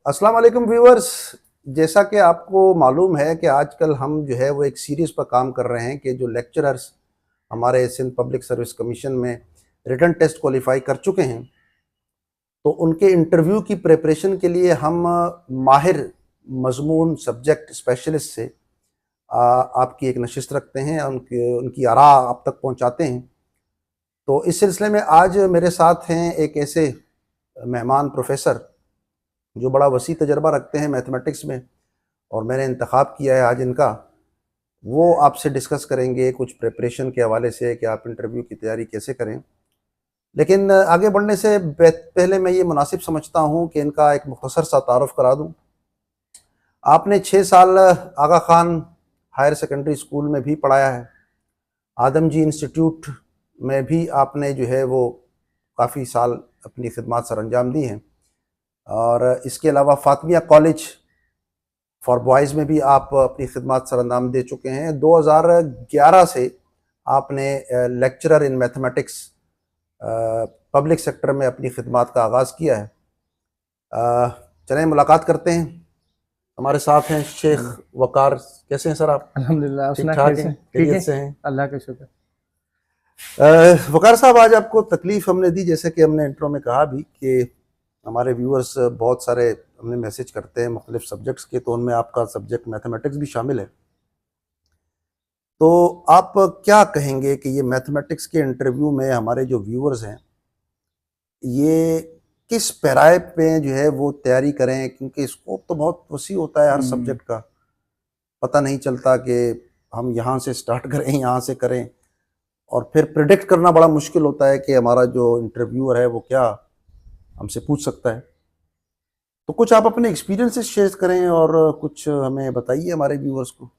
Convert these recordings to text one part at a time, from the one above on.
अस्सलाम वालेकुम व्यूअर्स। जैसा कि आपको मालूम है कि आजकल हम जो है वो एक सीरीज़ पर काम कर रहे हैं कि जो लेक्चरर्स हमारे सिंध पब्लिक सर्विस कमीशन में रिटन टेस्ट क्वालिफाई कर चुके हैं, तो उनके इंटरव्यू की प्रिपरेशन के लिए हम माहिर मजमून सब्जेक्ट स्पेशलिस्ट से आपकी एक नशिस्त रखते हैं, उनकी आरा आप तक पहुंचाते हैं। तो इस सिलसिले में आज मेरे साथ हैं एक ऐसे मेहमान प्रोफेसर जो बड़ा वसी तजर्बा रखते हैं मैथमेटिक्स में, और मैंने इंतखाब किया है आज इनका। वो आपसे डिस्कस करेंगे कुछ प्रिपरेशन के हवाले से कि आप इंटरव्यू की तैयारी कैसे करें। लेकिन आगे बढ़ने से पहले मैं ये मुनासिब समझता हूँ कि इनका एक मुख्तसर सा तारुफ करा दूँ। आपने 6 साल आगा खान हायर सेकेंडरी स्कूल में भी पढ़ाया है, आदमजी इंस्टीट्यूट में भी आपने जो है वो काफ़ी साल अपनी खिदमत सर अंजाम दी हैं, और इसके अलावा फातिमिया कॉलेज फॉर बॉयज़ में भी आप अपनी खिदमत सर अंजाम दे चुके हैं। 2011 से आपने lecturer in mathematics public sector में अपनी खिदमत का आगाज़ किया है। चलें मुलाकात करते हैं। हमारे साथ हैं शेख वकार। कैसे हैं सर आप? अल्हम्दुलिल्लाह। ठीक ठाक हैं, खैरियत से हैं? अल्लाह का शुक्र। वकार साहब, आज आपको तकलीफ़ हमने दी, जैसे कि हमने इंट्रो में कहा भी कि हमारे व्यूअर्स बहुत सारे हमें मैसेज करते हैं मुख्तलिफ सब्जेक्ट्स के, तो उनमें आपका सब्जेक्ट मैथमेटिक्स भी शामिल है। तो आप क्या कहेंगे कि ये मैथमेटिक्स के इंटरव्यू में हमारे जो व्यूअर्स हैं ये किस पैराए पे जो है वो तैयारी करें, क्योंकि स्कोप तो बहुत वसी होता है हर सब्जेक्ट का। पता नहीं चलता कि हम यहाँ से स्टार्ट करें, यहाँ से करें, और फिर प्रिडिक्ट करना बड़ा मुश्किल होता है कि हमारा जो इंटरव्यूअर है वो क्या हमसे पूछ सकता है। तो कुछ आप अपने एक्सपीरियंसेस शेयर करें और कुछ हमें बताइए हमारे व्यूअर्स को।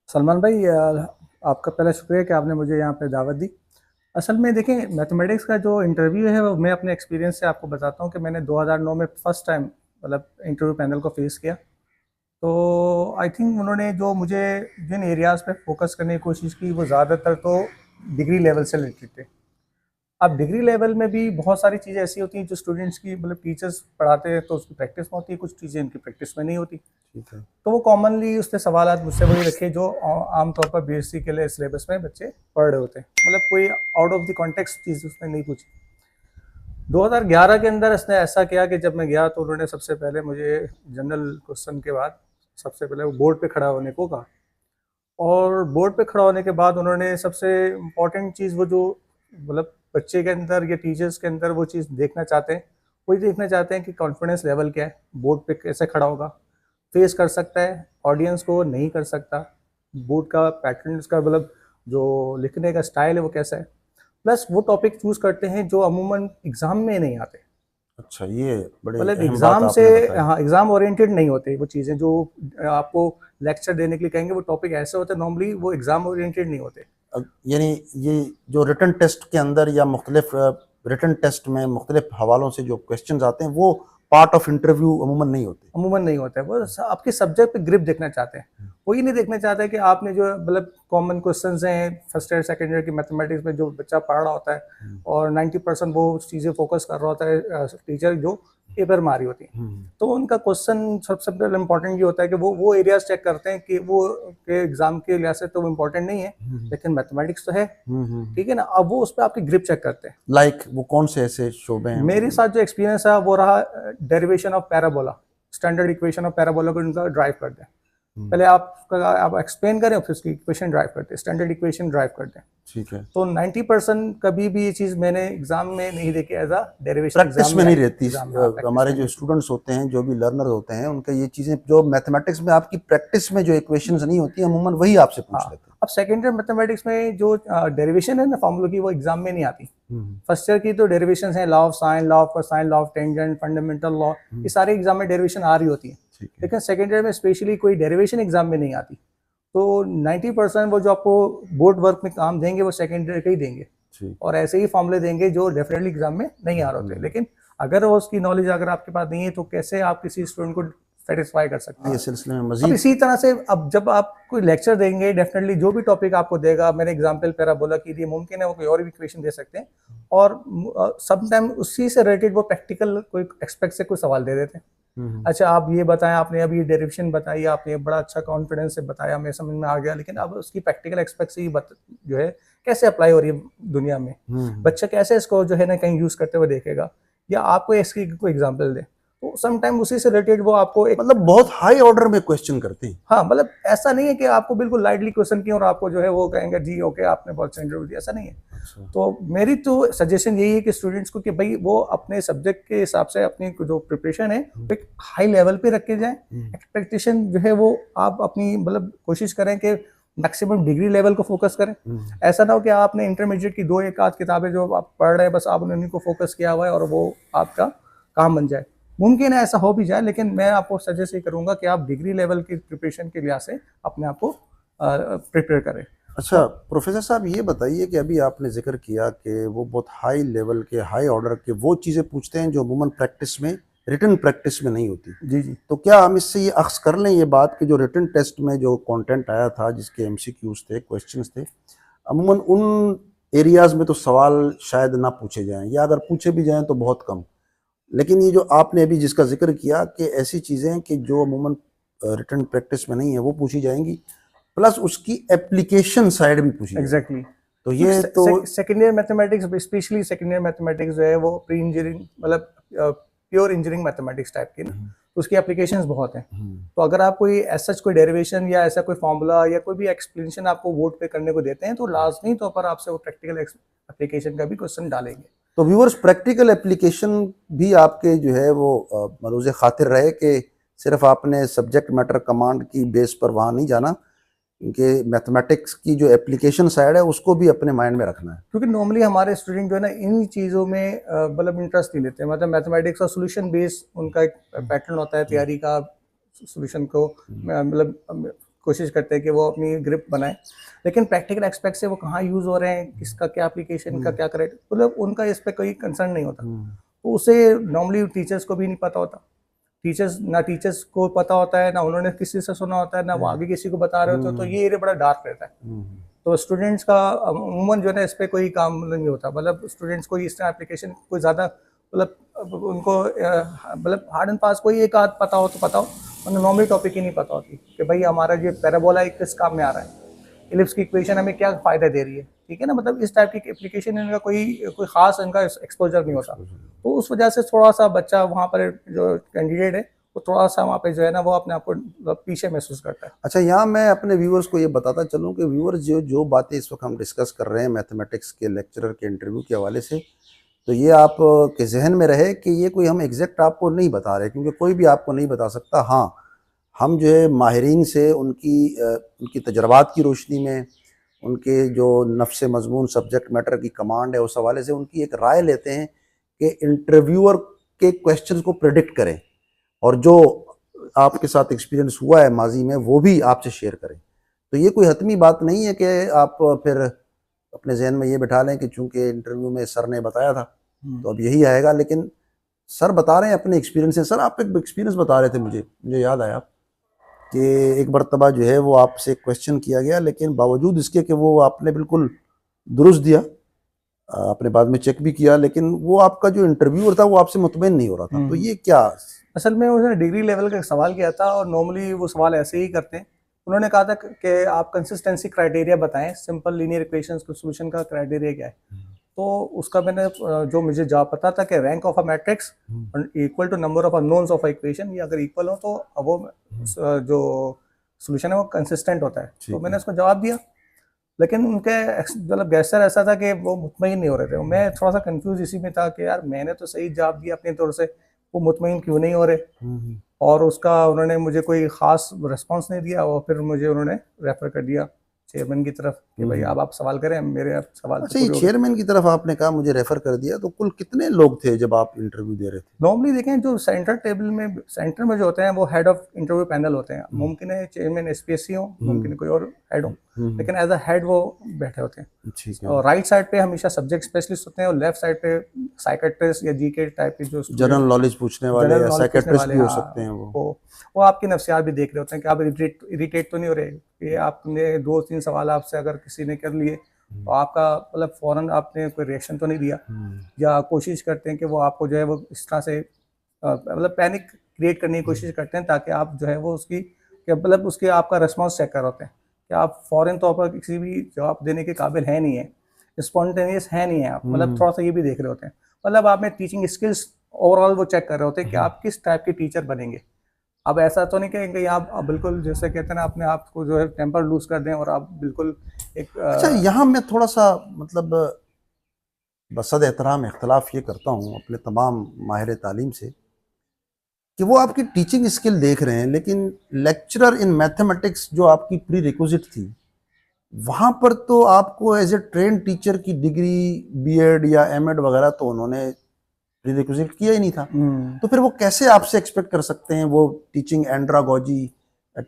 सलमान भाई, आपका पहला शुक्रिया कि आपने मुझे यहाँ पे दावत दी। असल में देखें, मैथमेटिक्स का जो इंटरव्यू है वो मैं अपने एक्सपीरियंस से आपको बताता हूँ कि मैंने 2009 में फर्स्ट टाइम मतलब इंटरव्यू पैनल को फेस किया। तो आई थिंक उन्होंने जो मुझे जिन एरियाज़ पे फोकस करने की कोशिश की वो ज़्यादातर तो डिग्री लेवल से रिलेटेड थे। अब डिग्री लेवल में भी बहुत सारी चीज़ें ऐसी होती हैं जो स्टूडेंट्स की मतलब टीचर्स पढ़ाते हैं तो उसकी प्रैक्टिस में होती है, कुछ चीज़ें इनकी प्रैक्टिस में नहीं होती। ठीक है। तो वो कॉमनली उससे सवाल मुझसे वही रखे जो आमतौर पर बीएससी के लिए सिलेबस में बच्चे पढ़ रहे होते हैं, मतलब कोई आउट ऑफ द कॉन्टेक्स्ट चीज़ उसने नहीं पूछी। 2011 के अंदर इसने ऐसा किया कि जब मैं गया तो उन्होंने सबसे पहले मुझे जनरल क्वेश्चन के बाद सबसे पहले वो बोर्ड पे खड़ा होने को कहा, और बोर्ड पे खड़ा होने के बाद उन्होंने सबसे इम्पॉर्टेंट चीज़ वो जो मतलब बच्चे के अंदर या टीचर्स के अंदर वो चीज़ देखना चाहते हैं, वही देखना चाहते हैं कि कॉन्फिडेंस लेवल क्या है, बोर्ड पे कैसे खड़ा होगा, फेस कर सकता है ऑडियंस को, नहीं कर सकता, बोर्ड का पैटर्न का मतलब जो लिखने का स्टाइल है वो कैसा है। प्लस वो टॉपिक चूज़ करते हैं जो अमूमन एग्ज़ाम में नहीं आते। अच्छा, ये बड़े मतलब अहम बात एग्ज़ाम से, आपने बताई। हाँ, एग्ज़ाम ओरिएंटेड नहीं होते वो चीज़ें जो आपको लेक्चर देने के लिए कहेंगे, वो टॉपिक ऐसे होते हैं नॉर्मली वो एग्ज़ाम ओरिएंटेड नहीं होते। यानी ये जो रिटन टेस्ट के अंदर या मुख्तलिफ रिटन टेस्ट में मुख्तलिफ हवालों से जो क्वेश्चंस आते हैं वो पार्ट ऑफ इंटरव्यू अमूमन नहीं होते। अमूमन नहीं होता है, वो आपके सब्जेक्ट पे ग्रिप देखना चाहते हैं। वो ये नहीं देखना चाहता है कि आपने जो मतलब कॉमन क्वेश्चंस हैं फर्स्ट ईयर सेकंड ईयर की मैथमेटिक्स में जो बच्चा पढ़ रहा होता है और 90% वो चीज़ें फोकस कर रहा होता है टीचर जो पेपर मारी होती है। तो उनका क्वेश्चन सबसे पहले इम्पोर्टेंट ये होता है कि वो एरियाज चेक करते हैं कि वो के एग्जाम के लिहाज से तो वो इम्पोर्टेंट नहीं है, लेकिन मैथमेटिक्स तो है, ठीक है ना। अब वो उस पर आपकी ग्रिप चेक करते हैं। लाइक वो कौन से ऐसे शोबे हैं? मेरे साथ जो एक्सपीरियंस है वो रहा derivation of parabola, standard equation of parabola को इनका ड्राइव करते हैं। पहले आप एक्सप्लेन करें फिर उसकी इक्वेशन ड्राइव करते हैं, स्टैंडर्ड इक्वेशन ड्राइव करते हैं। ठीक है। तो 90% कभी भी ये चीज़ मैंने एग्जाम में नहीं देखी एज अ डेरिवेशन। प्रैक्टिस में नहीं रहती। हमारे जो स्टूडेंट्स होते हैं, जो भी लर्नर होते हैं, उनका ये चीज़ें जो मैथमेटिक्स में आपकी प्रैक्टिस में जो इक्वेशंस नहीं होती अमूमन वही आपसे पूछ लेते हैं। अब सेकेंड ईयर मैथमेटिक्स में जो डेरिवेशन है ना फॉर्मूला की, वो एग्जाम में नहीं आती। फर्स्ट ईयर की तो डेरिवेशन है, law of sine, law of cosine, law of tangent, fundamental law, ये सारे एग्जाम में डेरिवेशन आ रही होती है। लेकिन सेकेंड ईयर में स्पेशली कोई डेरिवेशन एग्जाम में नहीं आती। तो 90% वो जो आपको बोर्ड वर्क में काम देंगे वो सेकेंड ईयर के ही देंगे, और ऐसे ही फॉर्मूले देंगे जो डेफिनेटली एग्जाम में नहीं आ रहे होते। लेकिन अगर उसकी नॉलेज अगर आपके पास नहीं है तो कैसे आप किसी स्टूडेंट को सेटिस्फाई कर सकते हैं। ये सिलसिले में अब मजीद इसी तरह से अब जब आप कोई लेक्चर देंगे, डेफिनेटली जो भी टॉपिक आपको देगा, मैंने एग्जांपल पैराबोला के लिए मुमकिन है वो कोई और भी इक्वेशन दे सकते हैं, और समटाइम उसी से रिलेटेड वो प्रैक्टिकल कोई एक्सपेक्ट से कोई सवाल दे देते हैं। अच्छा आप ये बताएं, आपने अभी डेरिवेशन बताई, आपने बड़ा अच्छा कॉन्फिडेंस से बताया, मैं समझ में आ गया, लेकिन अब उसकी प्रैक्टिकल एस्पेक्ट से जो है कैसे अप्लाई हो रही है दुनिया में, बच्चा कैसे इसको जो है ना कहीं यूज करते हुए देखेगा, या आपको इसकी कोई एग्जांपल दे, तो समटाइम उसी से रिलेटेड वो आपको एक मतलब बहुत हाई ऑर्डर में क्वेश्चन करते हैं। हाँ मतलब ऐसा नहीं है कि आपको बिल्कुल लाइटली क्वेश्चन किया और आपको जो है वो कहेंगे जी ओके आपने बहुत अच्छा इंटरव्यू दिया, ऐसा नहीं है। अच्छा। तो मेरी तो सजेशन यही है कि स्टूडेंट्स को कि भाई वो अपने सब्जेक्ट के हिसाब से अपनी जो प्रिपरेशन है एक हाई लेवल पे रख के जाए, एक्सपेक्टेशन जो है वो आप अपनी मतलब कोशिश करें कि मैक्सिमम डिग्री लेवल को फोकस करें। ऐसा ना हो कि आपने इंटरमीडिएट की 2 एक आध किताबें जो आप पढ़ रहे हैं बस आपने उन्हीं को फोकस किया हुआ है और वो आपका काम बन जाए। मुमकिन है ऐसा हो भी जाए, लेकिन मैं आपको सजेस्ट ये करूंगा कि आप डिग्री लेवल की प्रिपरेशन के लिहाज से अपने आप को प्रिपेयर करें। अच्छा प्रोफेसर साहब ये बताइए कि अभी आपने जिक्र किया कि वो बहुत हाई लेवल के हाई ऑर्डर के वो चीज़ें पूछते हैं जो अमूमन प्रैक्टिस में रिटन प्रैक्टिस में नहीं होती। जी जी। तो क्या हम इससे ये अख्स कर लें ये बात कि जो रिटन टेस्ट में जो कंटेंट आया था जिसके एमसीक्यूज थे, क्वेश्चंस थे, अमूमन उन एरियाज़ में तो सवाल शायद ना पूछे जाएं या अगर पूछे भी जाएं तो बहुत कम, लेकिन ये जो आपने अभी जिसका जिक्र किया कि ऐसी चीज़ें कि जो अमूमन रिटन प्रैक्टिस में नहीं है वो पूछी जाएंगी, प्लस उसकी एप्लीकेशन साइड भी पूछी जाएगी। एग्जैक्टली। तो ये तो second year mathematics, specially second year mathematics जो है वो प्री इंजीनियरिंग मतलब प्योर इंजीनियरिंग मैथमेटिक्स टाइप की ना, तो उसकी एप्लीकेशंस बहुत हैं। तो अगर आप कोई ऐसा कोई डेरिवेशन या ऐसा कोई फॉर्मूला या कोई भी एक्सप्लेनेशन आपको बोर्ड पे करने को देते हैं तो लाजमी तौर पर आपसे वो प्रैक्टिकल एप्लीकेशन का भी क्वेश्चन डालेंगे। तो व्यूअर्स प्रैक्टिकल एप्लीकेशन भी आपके जो है वो मलूज़ खातिर रहे कि सिर्फ आपने सब्जेक्ट मैटर कमांड की बेस पर वहाँ नहीं जाना, क्योंकि मैथमेटिक्स की जो एप्लीकेशन साइड है उसको भी अपने माइंड में रखना है। क्योंकि नॉर्मली हमारे स्टूडेंट जो है ना इन चीज़ों में मतलब इंटरेस्ट नहीं लेते, मतलब मैथमेटिक्स और सोल्यूशन बेस उनका एक पैटर्न होता है तैयारी का, सोल्यूशन को मतलब कोशिश करते हैं कि वो अपनी ग्रिप बनाए, लेकिन प्रैक्टिकल एस्पेक्ट से वो कहाँ यूज़ हो रहे हैं, किसका क्या एप्लीकेशन का क्या करेक्ट, मतलब उनका इस पर कोई कंसर्न नहीं होता। तो उसे नॉर्मली टीचर्स को भी नहीं पता होता, टीचर्स को पता होता है ना उन्होंने किसी से सुना होता है ना वो आगे किसी को बता रहे होते, तो ये एरिया बड़ा डार्क रहता है। तो स्टूडेंट्स का अमूमन जो है ना इस पे कोई काम नहीं होता, मतलब स्टूडेंट्स को इस तरह एप्लीकेशन कोई ज़्यादा मतलब उनको मतलब हार्ड एंड फास्ट कोई एक आध पता हो तो पता हो, उन्हें नॉर्मल टॉपिक ही नहीं पता होती कि भाई हमारा ये पैराबोला किस काम में आ रहा है, इलिप्स की इक्वेशन हमें क्या फ़ायदा दे रही है, ठीक है ना, मतलब इस टाइप की एप्लीकेशन इनका कोई खास इनका एक्सपोजर नहीं होता। तो उस वजह से थोड़ा सा बच्चा वहाँ पर जो कैंडिडेट है वो थोड़ा सा वहाँ पे जो है ना वो अपने आप को पीछे महसूस करता है। अच्छा यहाँ मैं अपने व्यूअर्स को ये बताता चलूँ कि व्यूअर्स जो बातें इस वक्त हम डिस्कस कर रहे हैं मैथमेटिक्स के लेक्चरर के इंटरव्यू के हवाले से, तो ये आप के जहन में रहे कि ये कोई हम एग्जैक्ट आपको नहीं बता रहे, क्योंकि कोई भी आपको नहीं बता सकता। हाँ हम जो है माहिरीन से उनकी तजर्बात की रोशनी में, उनके जो नफ्स मजमून सब्जेक्ट मैटर की कमांड है उस हवाले से उनकी एक राय लेते हैं कि इंटरव्यूअर के क्वेश्चंस को प्रेडिक्ट करें और जो आपके साथ एक्सपीरियंस हुआ है माजी में वो भी आपसे शेयर करें। तो ये कोई हतमी बात नहीं है कि आप फिर अपने जहन में ये बिठा लें कि चूंकि इंटरव्यू में सर ने बताया था तो अब यही आएगा, लेकिन सर बता रहे हैं अपने एक्सपीरियंस से। सर आप एक एक्सपीरियंस बता रहे थे, मुझे याद आया कि एक मरतबा जो है वो आपसे क्वेश्चन किया गया, लेकिन बावजूद इसके कि वो आपने बिल्कुल दुरुस्त दिया, आपने बाद में चेक भी किया, लेकिन वो आपका जो इंटरव्यूअर था वो आपसे मुतमईन नहीं हो रहा था। तो ये क्या? असल में उसने डिग्री लेवल का सवाल किया था और नॉर्मली वो सवाल ऐसे ही करते हैं। उन्होंने कहा था कि आप कंसिस्टेंसी क्राइटेरिया बताएं, सिंपल लीनियर इक्वेशंस के सॉल्यूशन का क्राइटेरिया क्या है। तो उसका मैंने जो मुझे जवाब पता था कि rank of a matrix equal to number of unknowns of equation, ये अगर इक्वल हो तो वो जो सॉल्यूशन है वो कंसिस्टेंट होता है। तो मैंने उसको जवाब दिया, लेकिन उनके मतलब गैसर ऐसा था कि वो मुतमईन नहीं हो रहे थे। मैं थोड़ा सा कंफ्यूज इसी में था कि यार मैंने तो सही जवाब दिया अपनी तौर से, वो मुतमईन क्यों नहीं हो रहे। और उसका उन्होंने मुझे कोई ख़ास रिस्पांस नहीं दिया और फिर मुझे उन्होंने रेफ़र कर दिया चेयरमैन की तरफ कि भाई अब आप सवाल करें, मेरे अब सवाल। अच्छा ये चेयरमैन की तरफ आपने कहा मुझे रेफर कर दिया, तो कुल कितने लोग थे जब आप इंटरव्यू दे रहे थे? नॉर्मली देखें जो सेंटर में जो होते हैं वो हेड ऑफ इंटरव्यू पैनल होते हैं। मुमकिन है चेयरमैन एसपीएससी हो, मुमकिन है कोई और हेड हो, लेकिन एज अ हेड वो बैठे होते हैं। ठीक है। और राइट साइड पे हमेशा सब्जेक्ट स्पेशलिस्ट होते हैं और लेफ्ट साइड पे साइकेट्रिस्ट या जीके टाइप के जो जनरल नॉलेज पूछने वाले या साइकेट्रिस्ट भी हो सकते हैं। वो आपकी नफ्सियात भी देख रहे होते हैं कि आप इरिटेट तो नहीं हो रहे, कि आपने 2-3 सवाल आपसे अगर किसी ने कर लिए तो आपका मतलब फौरन आपने कोई रिएक्शन तो नहीं दिया, या कोशिश करते हैं कि वो आपको जो है वो इस तरह से मतलब पैनिक क्रिएट करने की कोशिश करते हैं ताकि आप जो है वो उसकी मतलब उसके आपका रिस्पॉन्स चेक कर होते हैं कि आप फौरन तौर पर किसी भी जवाब देने के काबिल है नहीं है, स्पॉन्टेनियस है नहीं है आप, मतलब थोड़ा सा ये भी देख रहे होते हैं, मतलब आप में टीचिंग स्किल्स ओवरऑल वो चेक कर रहे होते हैं कि आप किस टाइप के टीचर बनेंगे। अब ऐसा तो नहीं कहेंगे आप बिल्कुल जैसे कहते हैं ना अपने आप को जो है टेम्पर लूज कर दें और आप बिल्कुल एक अच्छा, यहाँ मैं थोड़ा सा मतलब बसद एहतराम इख्तलाफ ये करता हूँ अपने तमाम माहिर तालीम से कि वो आपकी टीचिंग स्किल देख रहे हैं, लेकिन लेक्चरर इन मैथमेटिक्स जो आपकी प्री रिक्विजिट थी, वहाँ पर तो आपको एज ए ट्रेन टीचर की डिग्री बीएड या एमएड वगैरह तो उन्होंने प्री रिक्विजिट किया ही नहीं था। तो फिर वो कैसे आपसे एक्सपेक्ट कर सकते हैं वो टीचिंग एंड्रागोजी,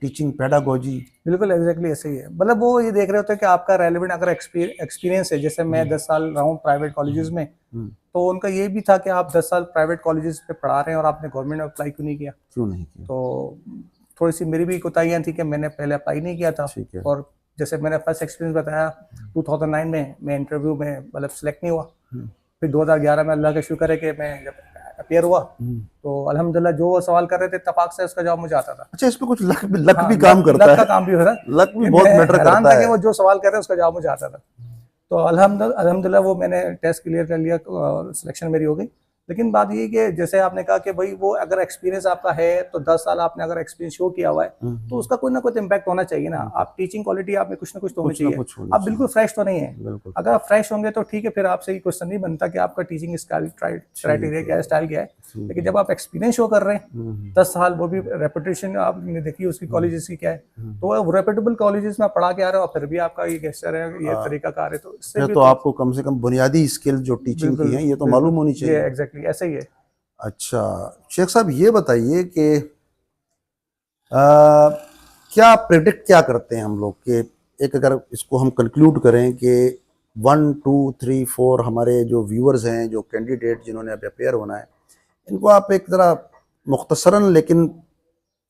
टीचिंग पेडागोजी? बिल्कुल एग्जैक्टली ऐसे ही है, मतलब वो ये देख रहे होते हैं कि आपका रेलिवेंट अगर एक्सपीरियंस है, जैसे मैं 10 साल रहा हूँ प्राइवेट कॉलेजेस में, तो उनका ये भी था कि आप 10 साल प्राइवेट कॉलेजेस पे पढ़ा रहे हैं और आपने गवर्नमेंट में अप्लाई क्यों नहीं किया? क्यों नहीं किया? तो थोड़ी सी मेरी भी कोताहियाँ थी कि मैंने पहले अप्लाई नहीं किया था। ठीक है। और जैसे मैंने फर्स्ट एक्सपीरियंस बताया 2009 में मैं इंटरव्यू में मतलब सिलेक्ट नहीं हुआ। फिर 2011 में अल्लाह का शुक्र है कि मैं जब अपियर हुआ तो अल्हम्दुलिल्लाह जो वो सवाल कर रहे थे तफाक से उसका जवाब मुझे आता था। अच्छा, इसमें कुछ लक भी काम करता है? लक का काम भी होता है, लक भी बहुत मैटर करता है। कि वो जो सवाल कर रहे हैं उसका जवाब मुझे आता था। तो अल्हम्दुलिल्लाह वो मैंने टेस्ट क्लियर कर लिया, सिलेक्शन मेरी हो गई। लेकिन बात ये कि जैसे आपने कहा कि भाई वो अगर एक्सपीरियंस आपका है तो 10 साल आपने अगर एक्सपीरियंस शो किया हुआ है तो उसका कोई ना कोई इम्पैक्ट होना चाहिए ना। आप टीचिंग क्वालिटी आप में कुछ ना कुछ तो होनी चाहिए। आप बिल्कुल फ्रेश तो नहीं है। अगर आप फ्रेश होंगे तो ठीक है, फिर आपसे ये क्वेश्चन नहीं बनता कि आपका टीचिंग स्टाइल क्राइटेरिया क्या है, स्टाइल क्या है। लेकिन जब आप एक्सपीरियंस शो कर रहे हैं 10 साल, वो भी रेपुटेशन आपने देखी उसकी कॉलेजेस की क्या है, तो वो रेपुटेबल कॉलेजेस में पढ़ा के आ रहे हो और फिर भी आपका ये गेस्चर है, ये तरीका कार है, तो इससे तो आपको कम से कम बुनियादी स्किल जो टीचिंग की है ये तो मालूम होनी चाहिए। एग्जैक्टली ऐसे ही है। अच्छा शेख साहब, ये बताइए कि क्या प्रेडिक्ट क्या करते हैं हम लोग कि एक अगर इसको हम कंक्लूड करें कि 1 2 3 4 हमारे जो व्यूअर्स हैं, जो कैंडिडेट जिन्होंने अब अपेयर होना है, इनको आप एक ज़रा मुख्तसरन लेकिन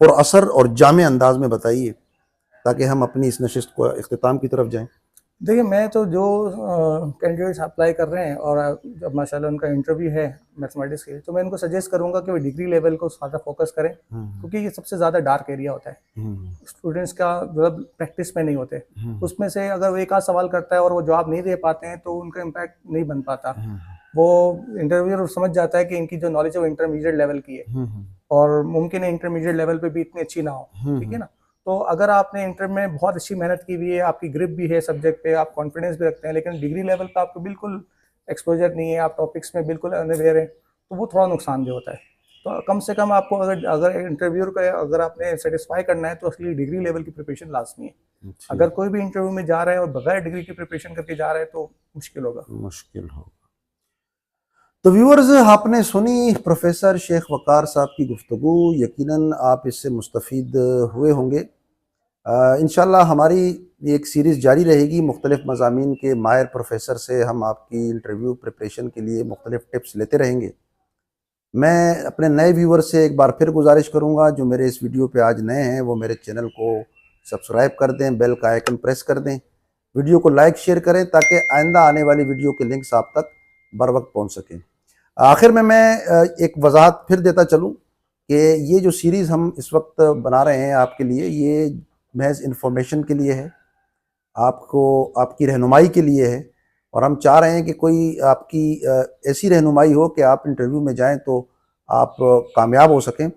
पुरअसर और जामे अंदाज में बताइए ताकि हम अपनी इस नशिस्त को इख्तिताम की तरफ जाएं। देखिए, मैं तो जो कैंडिडेट्स अप्लाई कर रहे हैं और जब माशाल्लाह उनका इंटरव्यू है मैथमेटिक्स के, तो मैं इनको सजेस्ट करूंगा कि वो डिग्री लेवल को ज़्यादा फोकस करें, क्योंकि ये सबसे ज़्यादा डार्क एरिया होता है। स्टूडेंट्स का मतलब प्रैक्टिस में नहीं होते, उसमें से अगर वो एक आध सवाल करता है और वो जवाब नहीं दे पाते हैं तो उनका इम्पैक्ट नहीं बन पाता। वो इंटरव्यूअर समझ जाता है कि इनकी जो नॉलेज है वो इंटरमीडिएट लेवल की है और मुमकिन है इंटरमीडिएट लेवल पे भी इतनी अच्छी ना हो, ठीक है ना। तो अगर आपने इंटर में बहुत अच्छी मेहनत की हुई है, आपकी ग्रिप भी है सब्जेक्ट पे, आप कॉन्फिडेंस भी रखते हैं, लेकिन डिग्री लेवल पे आपको बिल्कुल एक्सपोजर नहीं है, आप टॉपिक्स में बिल्कुल अनअवेयर हैं, तो वो थोड़ा नुकसानदेह होता है। तो कम से कम आपको अगर इंटरव्यूअर का अगर आपने सेटिस्फाई करना है तो असली डिग्री लेवल की प्रिपरेशन लाजमी है। अगर कोई भी इंटरव्यू में जा रहा है और बगैर डिग्री की प्रिपरेशन करके जा रहा है तो मुश्किल होगा। तो व्यूअर्स, आपने सुनी प्रोफेसर शेख वकार साहब की गुफ्तगू। यकीनन आप इससे मुस्तफ़ीद हुए होंगे। इंशाल्लाह हमारी एक सीरीज़ जारी रहेगी, मुख्तलिफ़ मज़ामीन के माहिर प्रोफेसर से हम आपकी इंटरव्यू प्रिपरेशन के लिए मुख्तलिफ़ टिप्स लेते रहेंगे। मैं अपने नए व्यूअर से एक बार फिर गुजारिश करूंगा, जो मेरे इस वीडियो पे आज नए हैं वो मेरे चैनल को सब्सक्राइब कर दें, बेल का आइकन प्रेस कर दें, वीडियो को लाइक शेयर करें ताकि आइंदा आने वाली वीडियो के लिंक्स आप तक बर वक्त पहुँच सकें। आखिर में मैं एक वजाहत फिर देता चलूँ कि ये जो सीरीज़ हम इस वक्त बना रहे हैं आपके लिए, ये महज इंफॉर्मेशन के लिए है, आपको आपकी रहनुमाई के लिए है, और हम चाह रहे हैं कि कोई आपकी ऐसी रहनुमाई हो कि आप इंटरव्यू में जाएं तो आप कामयाब हो सकें।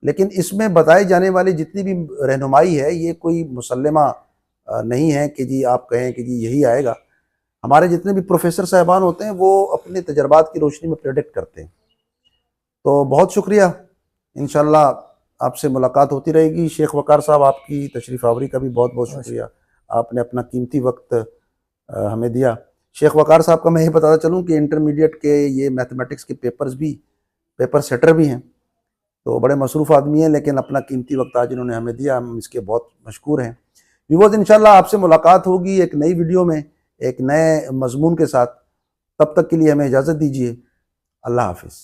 लेकिन इसमें बताई जाने वाली जितनी भी रहनुमाई है ये कोई मुसल्लमा नहीं है कि जी आप कहें कि जी यही आएगा। हमारे जितने भी प्रोफेसर साहबान होते हैं वो अपने तजर्बात की रोशनी में प्रेडिक्ट करते हैं। तो बहुत शुक्रिया, इंशाल्लाह आपसे मुलाकात होती रहेगी। शेख वकार साहब, आपकी तशरीफ़ आवरी का भी बहुत बहुत शुक्रिया, आपने अपना कीमती वक्त हमें दिया। शेख वकार साहब का मैं ये बताता चलूँ कि इंटरमीडिएट के ये मैथमेटिक्स के पेपर सेटर भी हैं, तो बड़े मसरूफ़ आदमी हैं, लेकिन अपना कीमती वक्त आज इन्होंने हमें दिया, हम इसके बहुत मशकूर हैं। व्यूअर्स, इंशाल्लाह आपसे मुलाकात होगी एक नई वीडियो में एक नए मजमून के साथ। तब तक के लिए हमें इजाज़त दीजिए। अल्लाह हाफिज़।